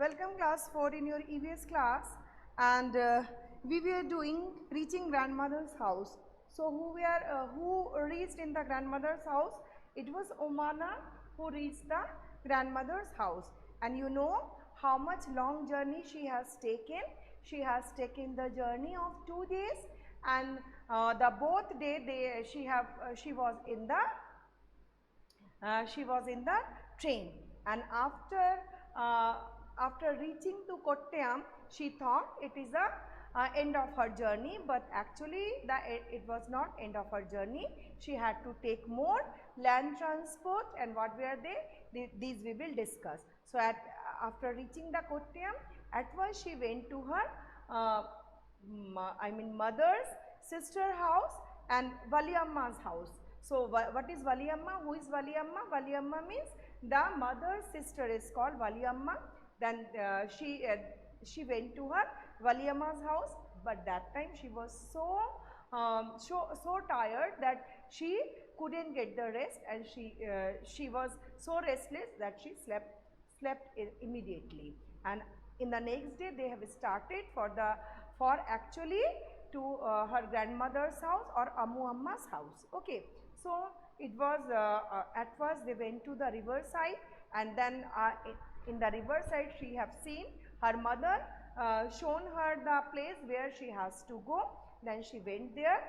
Welcome class 4 in your EVS class, and we were doing reaching grandmother's house. So who reached in the grandmother's house? It was Omana who reached the grandmother's house, and you know how much long journey she has taken. She has taken the journey of 2 days, and the both day she was in the train, and uh, after reaching to Kottayam, she thought it is the end of her journey, but actually it was not end of her journey. She had to take more land transport, and what were they? These we will discuss. So after reaching the Kottayam, at first she went to her mother's sister house and Valiamma's house. So what is Valiamma? Who is Valiamma? Valiamma means the mother's sister is called Valiamma. Then she went to her Valiamma's house, but that time she was so tired that she couldn't get the rest, and she was so restless that she slept immediately. And in the next day they have started for actually to her grandmother's house or Ammu Amma's house. Okay, so it was at first they went to the river side, and then in the river side she have seen her mother shown her the place where she has to go. Then she went there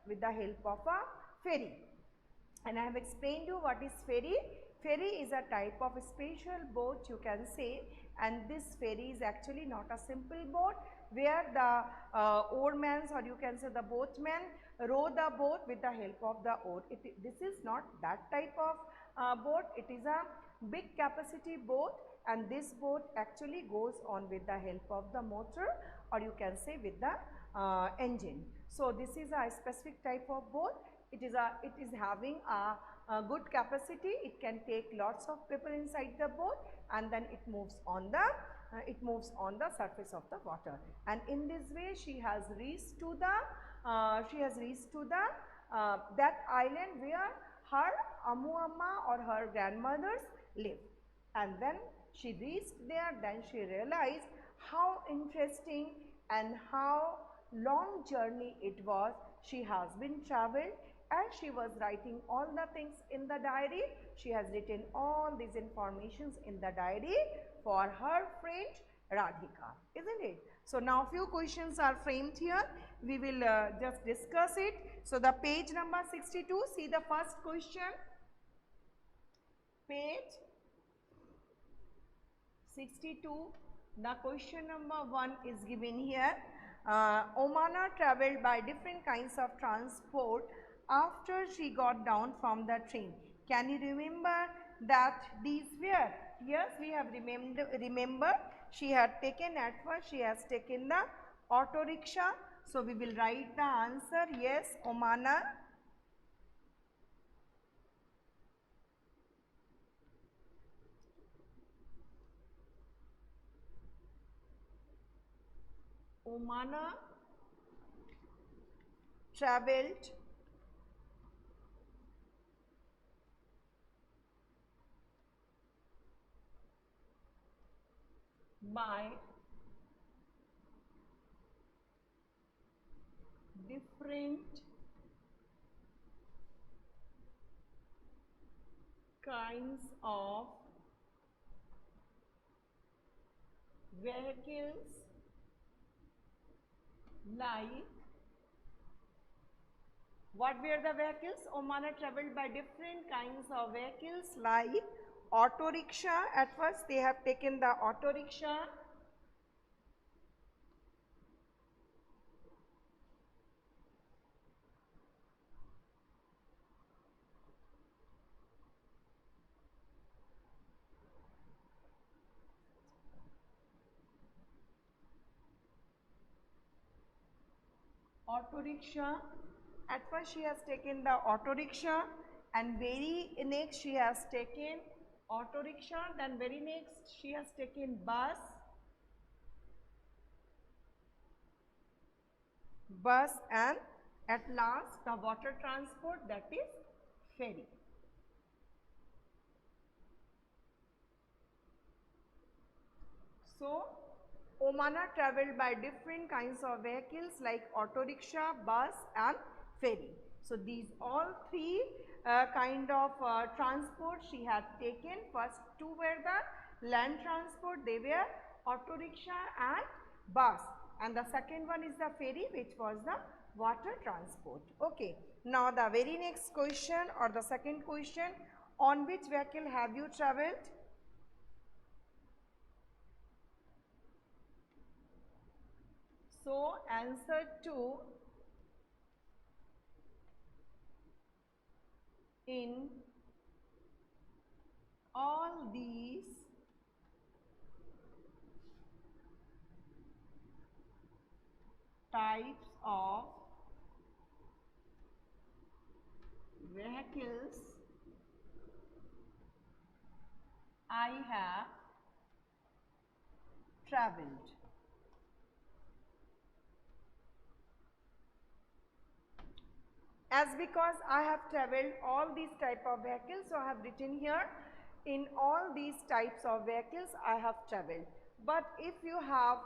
with the help of a ferry, and I have explained you what is ferry. Ferry is a type of special boat, you can say, and this ferry is actually not a simple boat where the oarmen, or you can say the boatmen, row the boat with the help of the oar. This is not that type of boat. It is a big capacity boat, and this boat actually goes on with the help of the motor, or you can say with the engine. So this is a specific type of boat. It is having a good capacity. It can take lots of people inside the boat, and then it moves on the surface of the water. And in this way she has reached to the that island where her Ammu Amma or her grandmothers live. And then she reached there, then she realized how interesting and how long journey it was she has been traveled, and she was writing all the things in the diary. She has written all these informations in the diary for her friend Radhika, isn't it? So now few questions are framed here. We will just discuss it. So the page number 62, see the first question. Page 62, the question number 1 is given here. Omana traveled by different kinds of transport after she got down from the train. Can you remember that these were? Yes, we have remember she had taken at first, she has taken the auto rickshaw. So we will write the answer. Yes, Omana traveled by different kinds of vehicles, like what were the vehicles? Omana traveled by different kinds of vehicles like auto rickshaw. At first they have taken the auto rickshaw, At first she has taken the auto rickshaw, and very next she has taken auto rickshaw, then very next she has taken bus, and at last the water transport, that is ferry. So, Omana traveled by different kinds of vehicles like auto rickshaw, bus and ferry. So, these all three kind of transport she had taken. First two were the land transport, they were auto rickshaw and bus, and the second one is the ferry, which was the water transport. Okay. Now, the very next question or the second question, on which vehicle have you traveled? So, answer to in all these types of vehicles I have traveled. As because I have traveled all these type of vehicles, so I have written here, in all these types of vehicles I have traveled. But if you have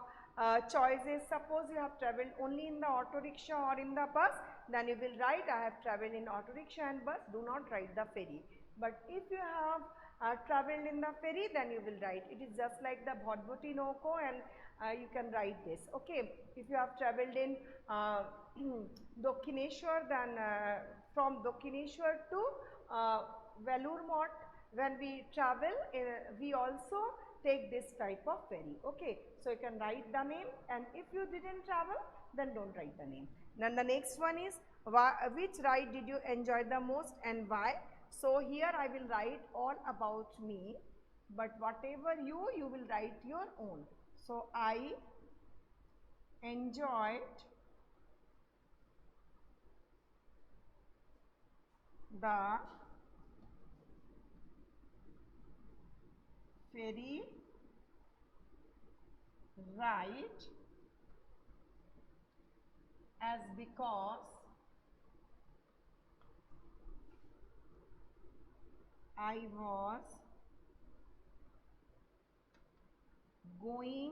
choices, suppose you have traveled only in the auto rickshaw or in the bus, then you will write I have traveled in auto rickshaw and bus, do not write the ferry. But if you have traveled in the ferry, then you will write. It is just like the Bhodboti Noko, and you can write this. Okay, if you have traveled in Dakshineshwar, then from Dakshineshwar to Vellore Mott, when we travel, we also take this type of ferry. Okay, so you can write the name, and if you didn't travel, then don't write the name. Then the next one is, which ride did you enjoy the most and why? So here I will write all about me, but whatever you will write your own. So I enjoyed the ferry ride as because I was going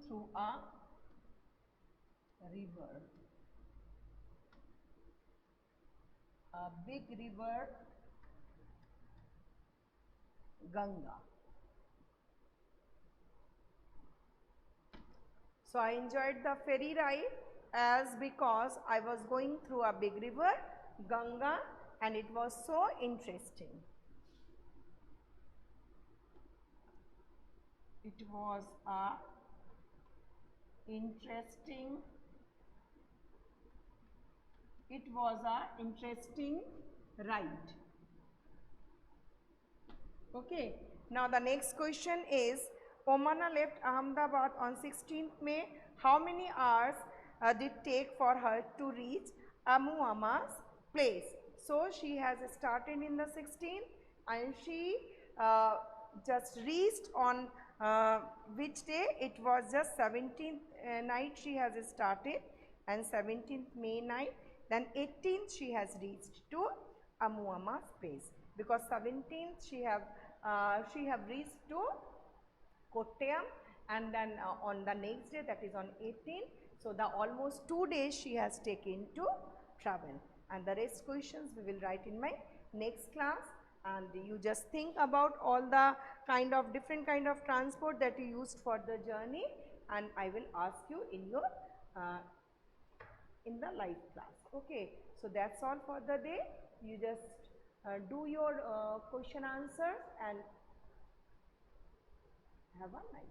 through a river, a big river, Ganga. So I enjoyed the ferry ride as because I was going through a big river, Ganga, and it was so interesting. It was a interesting ride. Okay. Now the next question is, Omana left Ahmedabad on 16th May. How many hours did it take for her to reach Amu Amma's place? So she has started in the 16th and she just reached on which day? It was just 17th night she has started, and 17th May night. Then 18th she has reached to Amu Amma's place, because 17th she have reached to Kottayam, and then on the next day, that is on 18th. So the almost 2 days she has taken to travel, and the rest questions we will write in my next class. And you just think about all the different kind of transport that you used for the journey, and I will ask you in your in the live class. Okay, so that's all for the day. You just do your question answers and have a nice